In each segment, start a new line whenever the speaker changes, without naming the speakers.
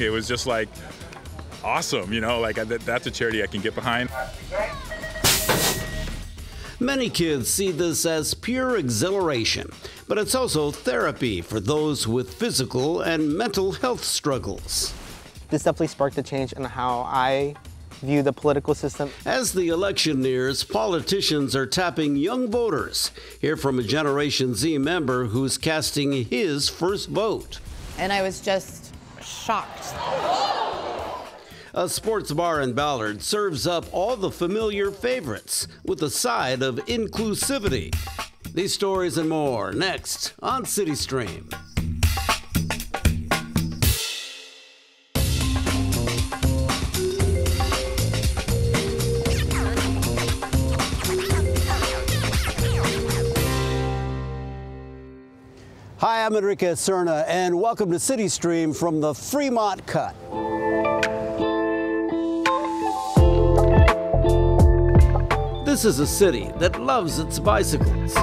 It was just like awesome, you know, like that's a charity I can get behind.
Many kids see this as pure exhilaration, but it's also therapy for those with physical and mental health struggles.
This definitely sparked a change in how I view the political system.
As the election nears, politicians are tapping young voters. Hear from a Generation Z member who's casting his first vote.
And I was just shocked.
A sports bar in Ballard serves up all the familiar favorites with a side of inclusivity. These stories and more next on CityStream. Hi, I'm Enrique Cerna, and welcome to CityStream from the Fremont Cut. This is a city that loves its bicycles.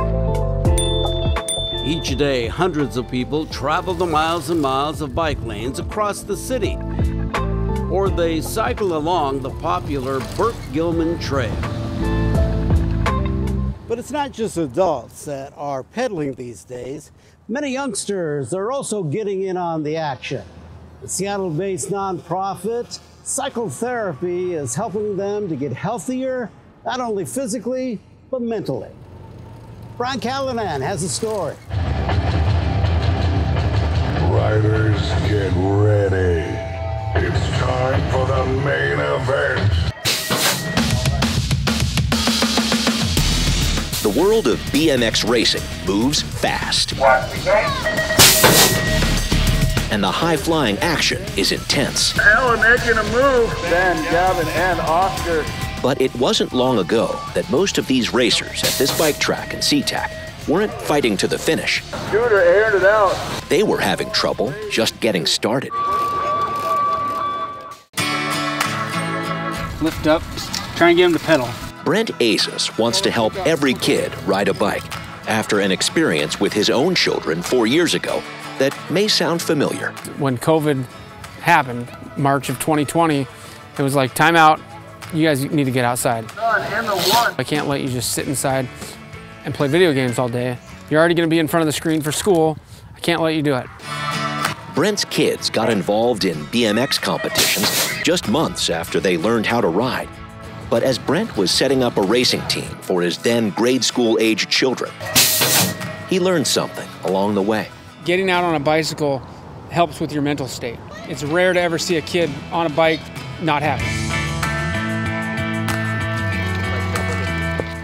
Each day, hundreds of people travel the miles and miles of bike lanes across the city, or they cycle along the popular Burke-Gilman Trail. But it's not just adults that are pedaling these days. Many youngsters are also getting in on the action. The Seattle-based nonprofit Psychotherapy is helping them to get healthier, not only physically, but mentally. Brian Callanan has a story.
Riders, get ready. It's time for the main event.
The world of BMX racing moves fast. And the high-flying action is intense.
Alan making a move. Ben, Gavin, and Oscar.
But it wasn't long ago that most of these racers at this bike track in SeaTac weren't fighting to the finish.
Scooter aired it out.
They were having trouble just getting started.
Lift up, try and get him to pedal.
Brent Azis wants to help every kid ride a bike after an experience with his own children 4 years ago that may sound familiar.
When COVID happened, March of 2020, it was like, time out, you guys need to get outside. I can't let you just sit inside and play video games all day. You're already gonna be in front of the screen for school. I can't let you do it.
Brent's kids got involved in BMX competitions just months after they learned how to ride. But as Brent was setting up a racing team for his then grade school-aged children, he learned something along the way.
Getting out on a bicycle helps with your mental state. It's rare to ever see a kid on a bike not happy.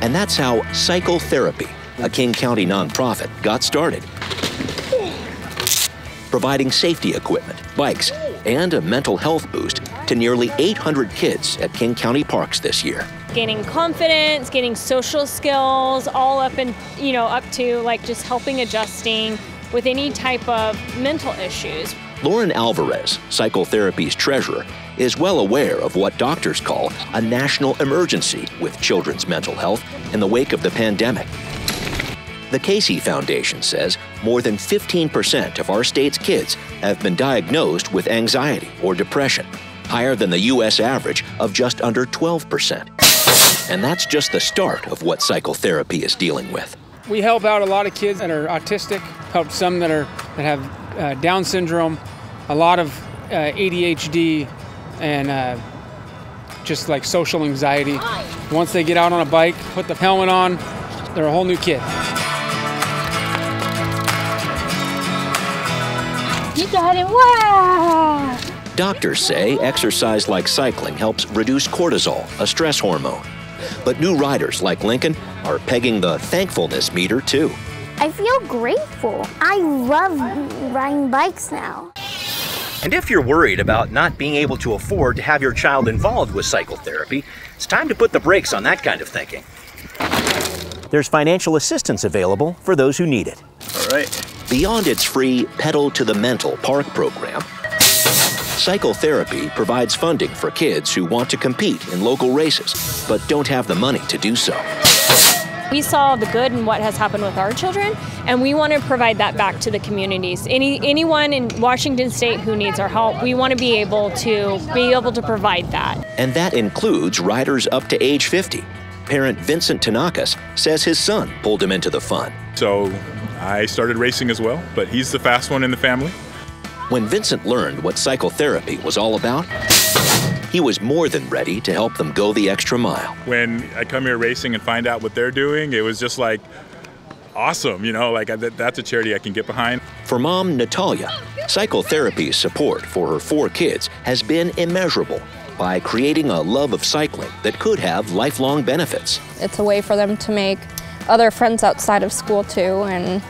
And that's how Psychotherapy, a King County nonprofit, got started. Providing safety equipment, bikes, and a mental health boost to nearly 800 kids at King County parks this year.
Gaining confidence, gaining social skills, all up and, up to like just helping adjusting with any type of mental issues.
Lauren Alvarez, Psychotherapy's treasurer, is well aware of what doctors call a national emergency with children's mental health in the wake of the pandemic. The Casey Foundation says more than 15% of our state's kids have been diagnosed with anxiety or depression, higher than the U.S. average of just under 12%. And that's just the start of what psychotherapy is dealing with.
We help out a lot of kids that are autistic, help some that have Down syndrome, a lot of ADHD, and just like social anxiety. Once they get out on a bike, put the helmet on, they're a whole new kid.
You got it, wow!
Doctors say exercise like cycling helps reduce cortisol, a stress hormone. But new riders like Lincoln are pegging the thankfulness meter too.
I feel grateful. I love riding bikes now.
And if you're worried about not being able to afford to have your child involved with psychotherapy, it's time to put the brakes on that kind of thinking. There's financial assistance available for those who need it.
All right.
Beyond its free Pedal to the Mental Park program, Psychotherapy provides funding for kids who want to compete in local races, but don't have the money to do so.
We saw the good in what has happened with our children, and we want to provide that back to the communities. Anyone in Washington State who needs our help, we want to be able to provide that.
And that includes riders up to age 50. Parent Vincent Tanakas says his son pulled him into the fun.
So I started racing as well, but he's the fast one in the family.
When Vincent learned what cycle therapy was all about, he was more than ready to help them go the extra mile.
When I come here racing and find out what they're doing, it was just like awesome, you know, like that's a charity I can get behind.
For mom Natalia, cycle therapy's support for her 4 kids has been immeasurable by creating a love of cycling that could have lifelong benefits.
It's a way for them to make other friends outside of school too, and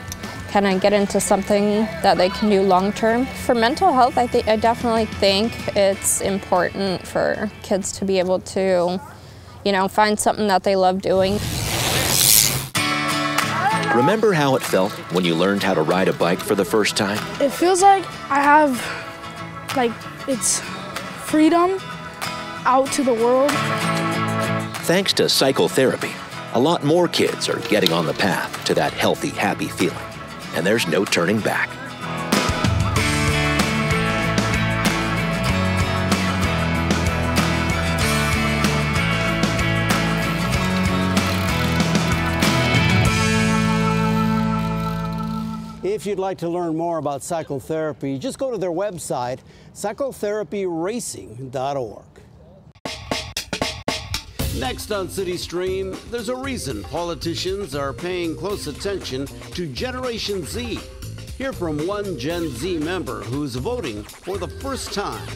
kind of get into something that they can do long term. For mental health, I definitely think it's important for kids to be able to, you know, find something that they love doing.
Remember how it felt when you learned how to ride a bike for the first time?
It feels like I have, it's freedom out to the world.
Thanks to cycle therapy, a lot more kids are getting on the path to that healthy, happy feeling. And there's no turning back.
If you'd like to learn more about cycle therapy, just go to their website, cyclotherapyracing.org. Next on CityStream, there's a reason politicians are paying close attention to Generation Z. Hear from one Gen Z member who's voting for the first time.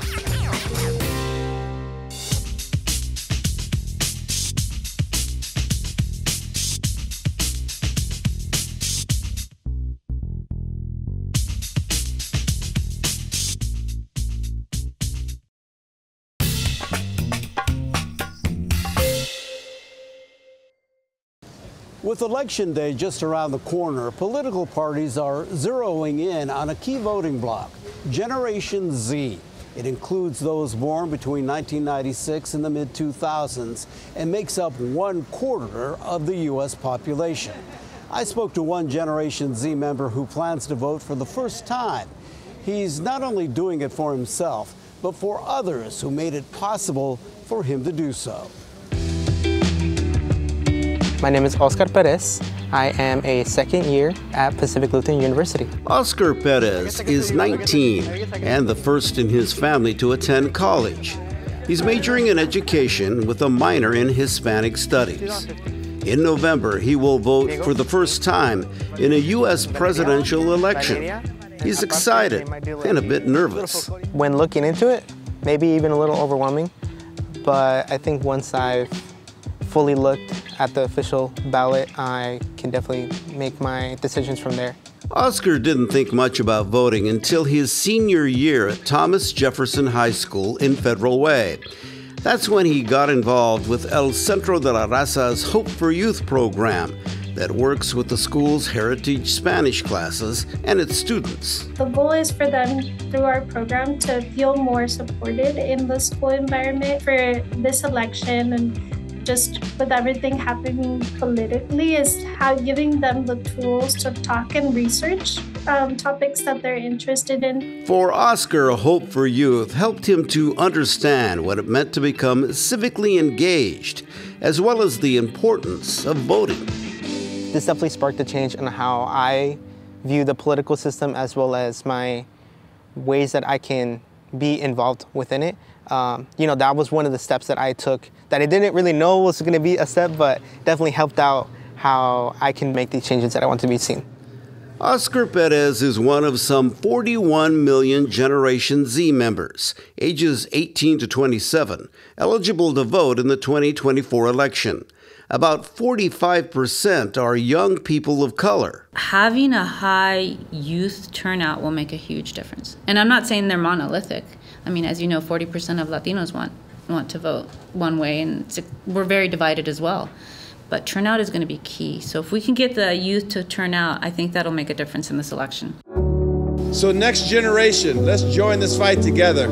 With Election Day just around the corner, political parties are zeroing in on a key voting bloc, Generation Z. It includes those born between 1996 and the mid-2000s and makes up 1/4 of the U.S. population. I spoke to one Generation Z member who plans to vote for the first time. He's not only doing it for himself, but for others who made it possible for him to do so.
My name is Oscar Perez. I am a second year at Pacific Lutheran University.
Oscar Perez is 19 and the first in his family to attend college. He's majoring in education with a minor in Hispanic studies. In November, he will vote for the first time in a U.S. presidential election. He's excited and a bit nervous.
When looking into it, maybe even a little overwhelming, but I think once I've fully looked at the official ballot, I can definitely make my decisions from there.
Oscar didn't think much about voting until his senior year at Thomas Jefferson High School in Federal Way. That's when he got involved with El Centro de la Raza's Hope for Youth program that works with the school's heritage Spanish classes and its students.
The goal is for them, through our program, to feel more supported in the school environment for this election, and just with everything happening politically, is how giving them the tools to talk and research topics that they're interested in.
For Oscar, Hope for Youth helped him to understand what it meant to become civically engaged, as well as the importance of voting.
This definitely sparked a change in how I view the political system, as well as my ways that I can be involved within it. That was one of the steps that I took that I didn't really know was going to be a step, but definitely helped out how I can make these changes that I want to be seen.
Oscar Perez is one of some 41 million Generation Z members, ages 18 to 27, eligible to vote in the 2024 election. About 45% are young people of color.
Having a high youth turnout will make a huge difference. And I'm not saying they're monolithic. I mean, as you know, 40% of Latinos want to vote one way, and we're very divided as well. But turnout is going to be key. So if we can get the youth to turn out, I think that'll make a difference in this election.
So next generation, let's join this fight together.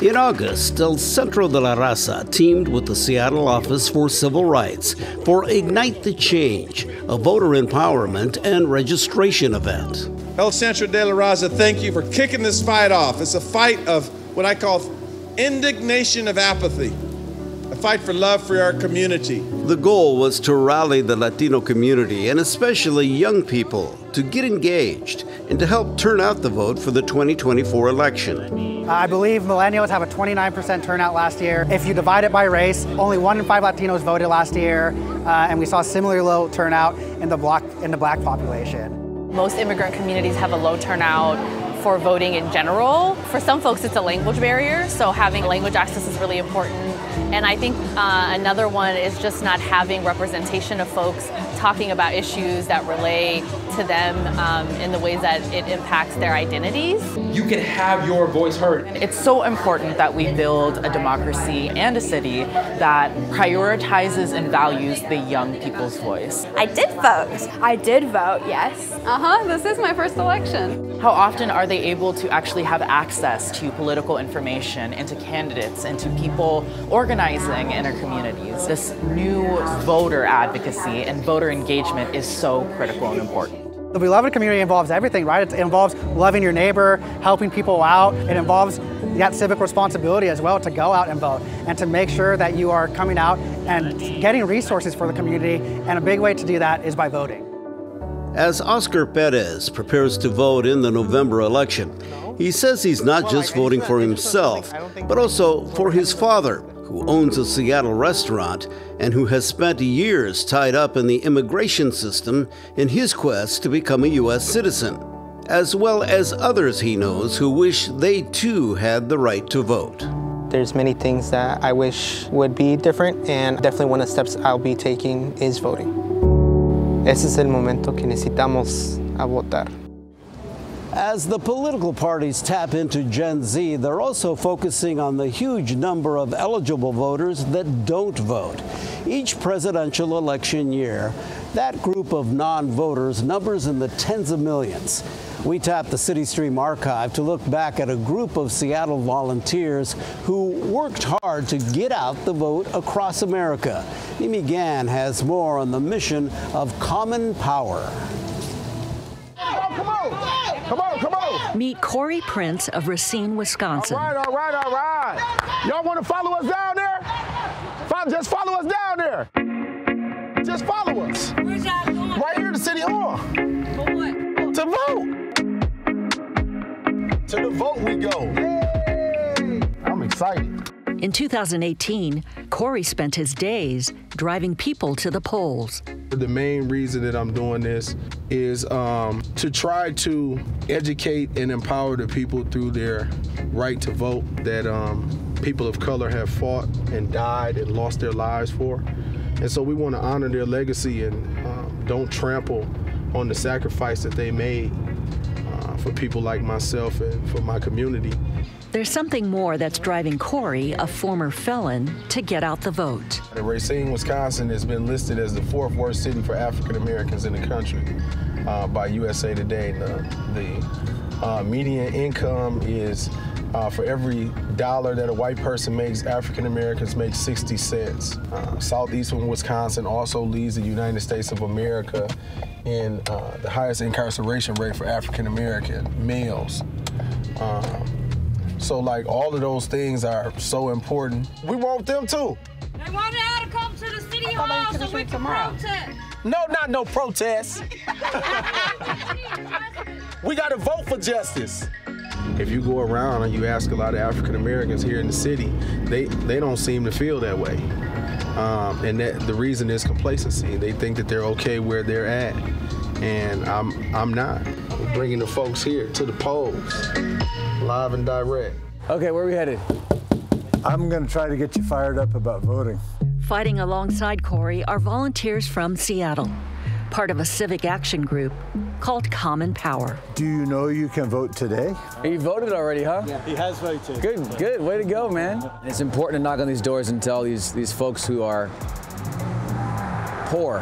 In August, El Centro de la Raza teamed with the Seattle Office for Civil Rights for Ignite the Change, a voter empowerment and registration event.
El Centro de la Raza, thank you for kicking this fight off. It's a fight of what I call indignation of apathy, a fight for love for our community.
The goal was to rally the Latino community, and especially young people, to get engaged and to help turn out the vote for the 2024 election.
I believe millennials have a 29% turnout last year. If you divide it by race, only 1 in 5 Latinos voted last year, and we saw similarly low turnout in the black population.
Most immigrant communities have a low turnout for voting in general. For some folks, it's a language barrier, so having language access is really important. And I think another one is just not having representation of folks talking about issues that relate to them in the ways that it impacts their identities.
You can have your voice heard.
It's so important that we build a democracy and a city that prioritizes and values the young people's voice.
I did vote. I did vote, yes.
This is my first election.
How often are they able to actually have access to political information and to candidates and to people organizing in our communities? This new voter advocacy and voter engagement is so critical and important.
The beloved community involves everything, right? It involves loving your neighbor, helping people out. It involves that civic responsibility as well to go out and vote and to make sure that you are coming out and getting resources for the community. And a big way to do that is by voting.
As Oscar Perez prepares to vote in the November election, he says he's not just voting for himself, but also for his father, who owns a Seattle restaurant and who has spent years tied up in the immigration system in his quest to become a U.S. citizen, as well as others he knows who wish they too had the right to vote.
There's many things that I wish would be different, and definitely one of the steps I'll be taking is voting. Ese es el momento que necesitamos a votar.
As the political parties tap into Gen Z, they're also focusing on the huge number of eligible voters that don't vote. Each presidential election year, that group of non-voters numbers in the tens of millions. We tapped the CityStream archive to look back at a group of Seattle volunteers who worked hard to get out the vote across America. Mimi Gann has more on the mission of common power.
Come on. Meet Corey Prince of Racine, Wisconsin.
All right. Y'all want to follow us down there? Just follow us down there. Just follow us.
Where's that going?
Right here to City Hall.
For what?
To vote. To the vote we go. Yay! I'm excited.
In 2018, Corey spent his days driving people to the polls.
The main reason that I'm doing this is to try to educate and empower the people through their right to vote that people of color have fought and died and lost their lives for. And so we want to honor their legacy and don't trample on the sacrifice that they made for people like myself and for my community.
There's something more that's driving Corey, a former felon, to get out the vote.
Racine, Wisconsin has been listed as the 4th worst city for African Americans in the country by USA Today. The median income is for every dollar that a white person makes, African Americans make 60 cents. Southeastern Wisconsin also leads the United States of America in the highest incarceration rate for African American males. So like all of those things are so important. We want them too.
They want y'all to come to the city hall so we can protest.
No, not no protest. We got to vote for justice.
If you go around and you ask a lot of African Americans here in the city, they don't seem to feel that way. And the reason is complacency. They think that they're okay where they're at. And I'm not. I'm bringing the folks here to the polls, live and direct.
Okay, where are we headed? I'm going to try to get you fired up about voting.
Fighting alongside Corey are volunteers from Seattle, part of a civic action group called Common Power.
Do you know you can vote today?
You voted already, huh?
Yeah, he has voted.
Good, way to go, man. It's important to knock on these doors and tell these folks who are poor,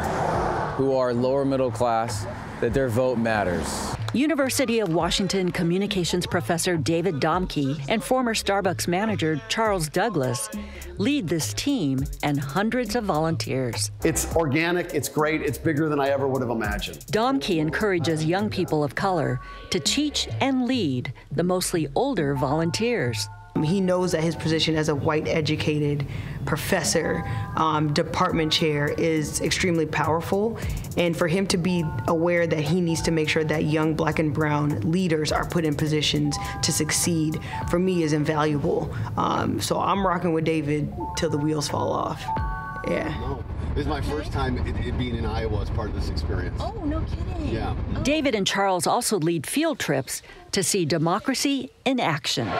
who are lower middle class, that their vote matters.
University of Washington communications professor David Domke and former Starbucks manager Charles Douglas lead this team and hundreds of volunteers.
It's organic, it's great, it's bigger than I ever would have imagined.
Domke encourages young people of color to teach and lead the mostly older volunteers.
He knows that his position as a white educated professor, department chair, is extremely powerful. And for him to be aware that he needs to make sure that young black and brown leaders are put in positions to succeed, for me is invaluable. So I'm rocking with David till the wheels fall off. Yeah.
No. This is my first time it being in Iowa as part of this experience.
Oh, no kidding.
Yeah.
David and Charles also lead field trips to see democracy in action.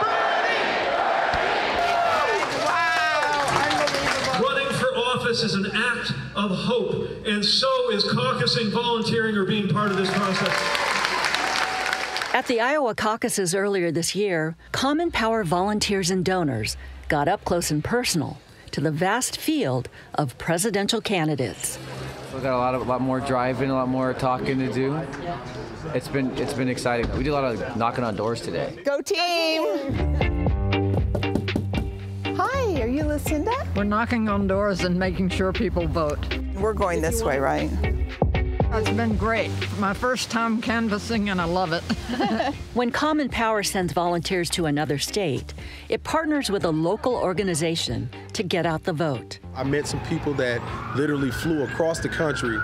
Is an act of hope, and so is caucusing, volunteering, or being part of this process.
At the Iowa caucuses earlier this year, Common Power volunteers and donors got up close and personal to the vast field of presidential candidates.
We got a lot more driving, a lot more talking to do. It's been exciting. We did a lot of knocking on doors today.
Go team! Hi, are you Lucinda?
We're knocking on doors and making sure people vote.
We're going this way, right?
It's been great. My first time canvassing, and I love it.
When Common Power sends volunteers to another state, it partners with a local organization to get out the vote.
I met some people that literally flew across the country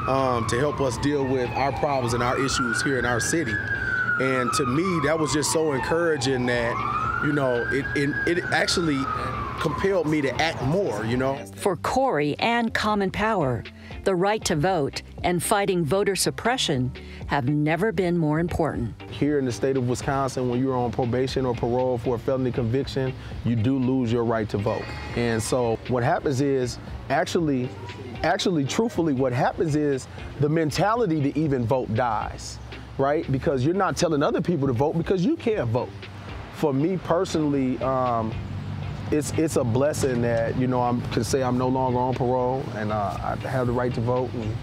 to help us deal with our problems and our issues here in our city. And to me, that was just so encouraging that, you know, it actually compelled me to act more, you know.
For Corey and Common Power, the right to vote and fighting voter suppression have never been more important.
Here in the state of Wisconsin, when you're on probation or parole for a felony conviction, you do lose your right to vote. And so what happens is, actually, truthfully, what happens is the mentality to even vote dies, right? Because you're not telling other people to vote because you can't vote. For me personally, it's a blessing that, you know, I can say I'm no longer on parole and I have the right to vote and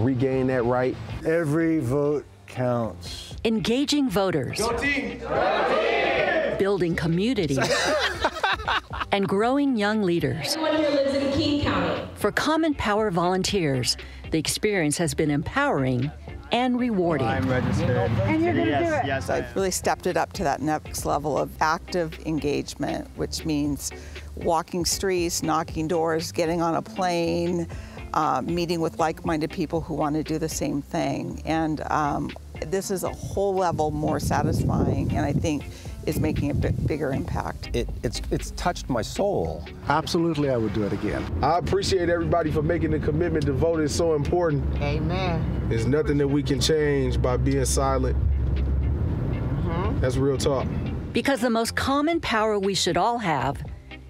regain that right.
Every vote counts.
Engaging voters.
Go team! Go team!
Building community. And growing young leaders.
Everyone here lives in King County.
For Common Power volunteers, the experience has been empowering and rewarding.
I'm registered.
And you're going to do it.
Yes,
I've really stepped it up to that next level of active engagement, which means walking streets, knocking doors, getting on a plane, meeting with like-minded people who want to do the same thing. And this is a whole level more satisfying, and I think is making a bigger impact.
It's touched my soul.
Absolutely, I would do it again.
I appreciate everybody for making the commitment to vote. It's so important.
Amen.
There's nothing that we can change by being silent. That's real talk.
Because the most common power we should all have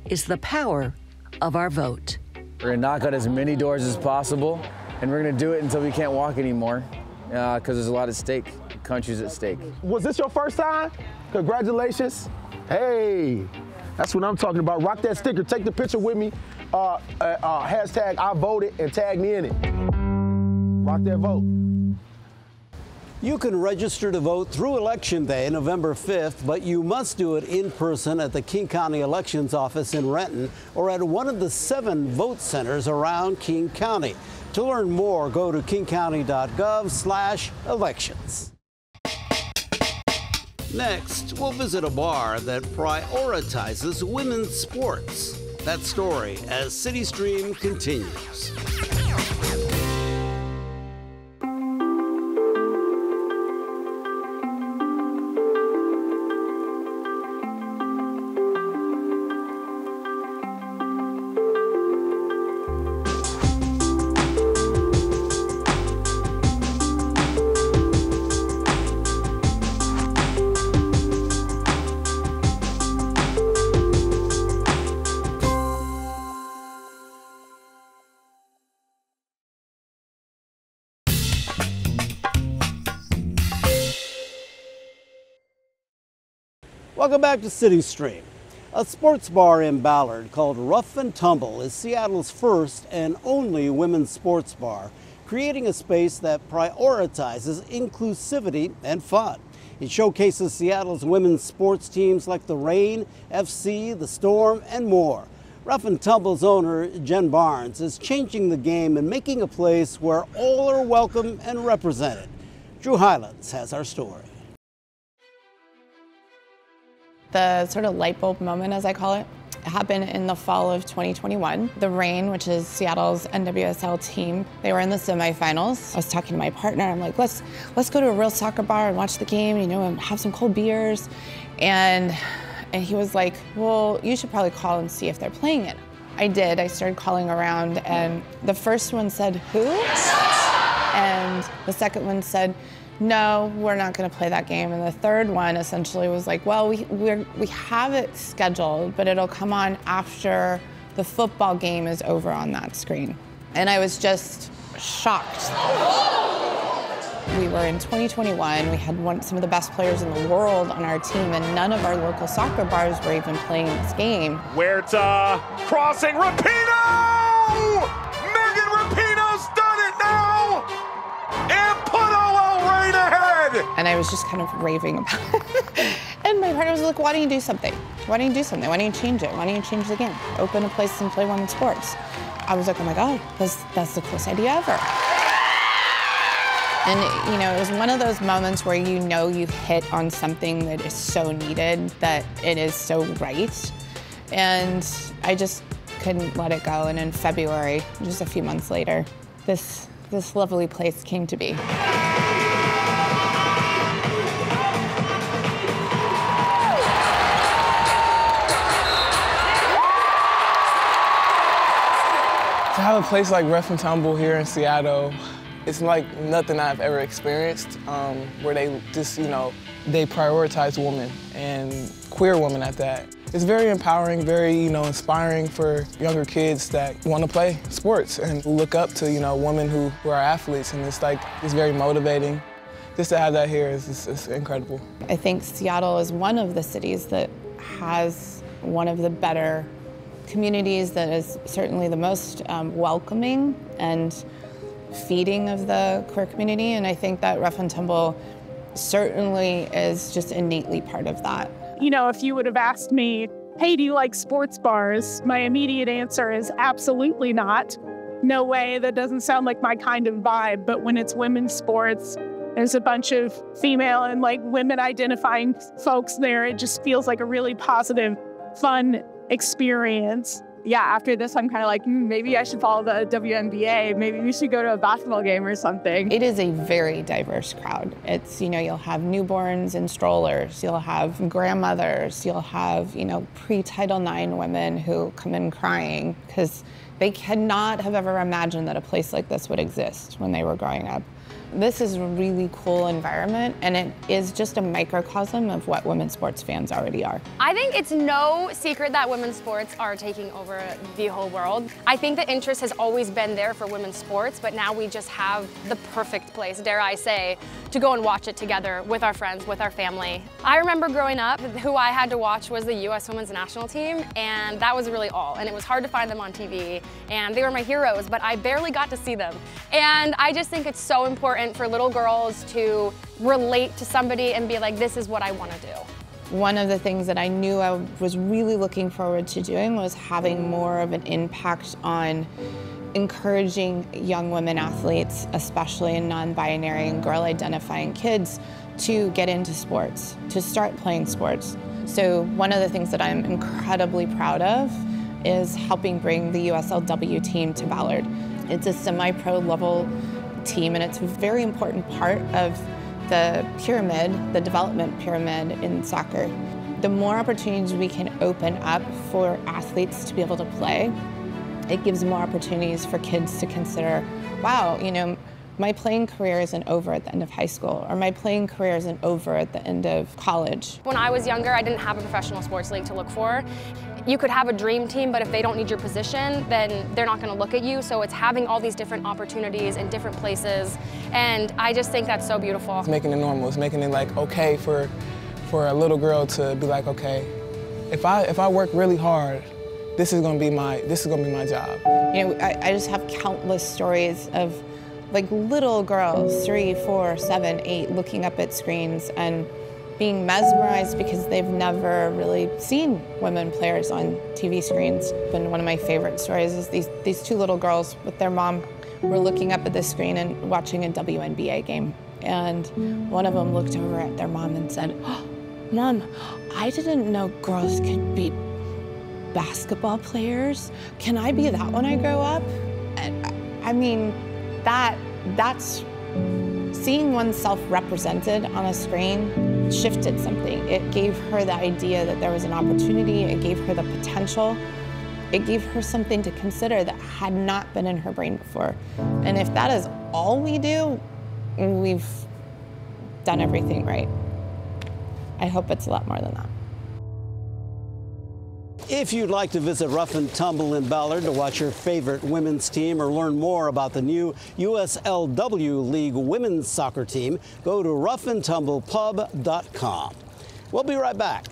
is the power of our vote.
We're gonna knock on as many doors as possible, and we're gonna do it until we can't walk anymore, because there's a lot at stake. The country's at stake.
Was this your first time? Congratulations. Hey, that's what I'm talking about. Rock that sticker, take the picture with me, hashtag I voted, and tag me in it. Rock that vote.
You can register to vote through Election Day, November 5th, but you must do it in person at the King County Elections Office in Renton or at one of the 7 vote centers around King County. To learn more, go to kingcounty.gov/elections. Next, we'll visit a bar that prioritizes women's sports. That story as CityStream continues. Welcome back to CityStream. A sports bar in Ballard called Rough and Tumble is Seattle's first and only women's sports bar, creating a space that prioritizes inclusivity and fun. It showcases Seattle's women's sports teams like the Reign, FC, the Storm, and more. Rough and Tumble's owner, Jen Barnes, is changing the game and making a place where all are welcome and represented. Drew Highlands has our story.
The sort of light bulb moment, as I call it, happened in the fall of 2021. The Reign, which is Seattle's NWSL team, they were in the semifinals. I was talking to my partner. I'm like, let's go to a real soccer bar and watch the game, you know, and have some cold beers. And he was like, well, you should probably call and see if they're playing it. I did. I started calling around, and the first one said, who? And the second one said, no, we're not going to play that game. And the third one essentially was like, well, we have it scheduled, but it'll come on after the football game is over on that screen. And I was just shocked. We were in 2021, we had some of the best players in the world on our team, and none of our local soccer bars were even playing this game.
Huerta, crossing, Rapinoe! Megan Rapinoe's done it now! And put Reign ahead!
And I was just kind of raving about it. And my partner was like, why don't you do something? Why don't you do something? Why don't you change it? Why don't you change the game? Open a place and play women's sports. I was like, oh my God, that's the coolest idea ever. And you know, it was one of those moments where you know you've hit on something that is so needed, that it is so right. And I just couldn't let it go. And in February, just a few months later, this lovely place came to be.
To have a place like Rough and Tumble here in Seattle, it's like nothing I've ever experienced, where they just, you know, they prioritize women, and queer women at that. It's very empowering, very, you know, inspiring for younger kids that want to play sports and look up to, you know, women who are athletes, and it's very motivating. Just to have that here is incredible.
I think Seattle is one of the cities that has one of the better communities, that is certainly the most welcoming and feeding of the queer community, and I think that Rough and Tumble certainly is just innately part of that.
You know, if you would have asked me, hey, do you like sports bars? My immediate answer is absolutely not. No way, that doesn't sound like my kind of vibe. But when it's women's sports, there's a bunch of female and like women identifying folks there. It just feels like a really positive, fun experience. Yeah, after this, I'm kind of like, maybe I should follow the WNBA. Maybe we should go to a basketball game or something.
It is a very diverse crowd. It's, you know, you'll have newborns in strollers, you'll have grandmothers, you'll have, you know, pre-Title IX women who come in crying because they cannot have ever imagined that a place like this would exist when they were growing up. This is a really cool environment, and it is just a microcosm of what women's sports fans already are.
I think it's no secret that women's sports are taking over the whole world. I think the interest has always been there for women's sports, but now we just have the perfect place, dare I say, to go and watch it together with our friends, with our family. I remember growing up, who I had to watch was the U.S. women's national team, and that was really all. And it was hard to find them on TV, and they were my heroes, but I barely got to see them. And I just think it's so important for little girls to relate to somebody and be like, this is what I want to do.
One of the things that I knew I was really looking forward to doing was having more of an impact on encouraging young women athletes, especially in non-binary and girl-identifying kids, to get into sports, to start playing sports. So one of the things that I'm incredibly proud of is helping bring the USLW team to Ballard. It's a semi-pro level team, and it's a very important part of the pyramid, the development pyramid in soccer. The more opportunities we can open up for athletes to be able to play, it gives more opportunities for kids to consider, wow, you know, my playing career isn't over at the end of high school, or my playing career isn't over at the end of college.
When I was younger, I didn't have a professional sports league to look for. You could have a dream team, but if they don't need your position, then they're not going to look at you. So it's having all these different opportunities in different places, and I just think that's so beautiful.
It's making it normal. It's making it like okay for a little girl to be like, okay, if I work really hard, this is going to be my job.
You know, I just have countless stories of like little girls, 3, 4, 7, 8, looking up at screens and being mesmerized because they've never really seen women players on TV screens. And one of my favorite stories is these 2 little girls with their mom were looking up at the screen and watching a WNBA game. And one of them looked over at their mom and said, "Oh, Mom, I didn't know girls could be basketball players. Can I be that when I grow up?" And, I mean, that's seeing oneself represented on a screen shifted something. It gave her the idea that there was an opportunity. It gave her the potential. It gave her something to consider that had not been in her brain before. And if that is all we do, we've done everything right. I hope it's a lot more than that.
If you'd like to visit Rough and Tumble in Ballard to watch your favorite women's team or learn more about the new USLW League women's soccer team, go to roughandtumblepub.com. We'll be right back.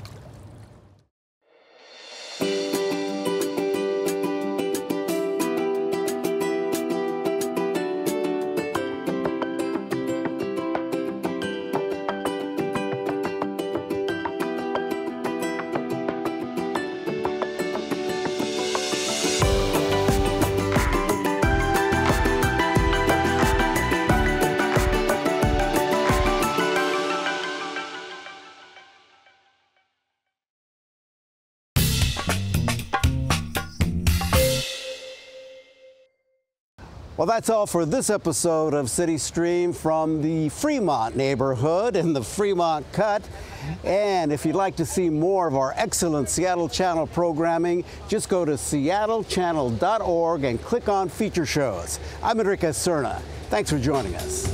Well, that's all for this episode of CityStream from the Fremont neighborhood in the Fremont Cut. And if you'd like to see more of our excellent Seattle Channel programming, just go to seattle.gov and click on Feature Shows. I'm Enrique Cerna. Thanks for joining us.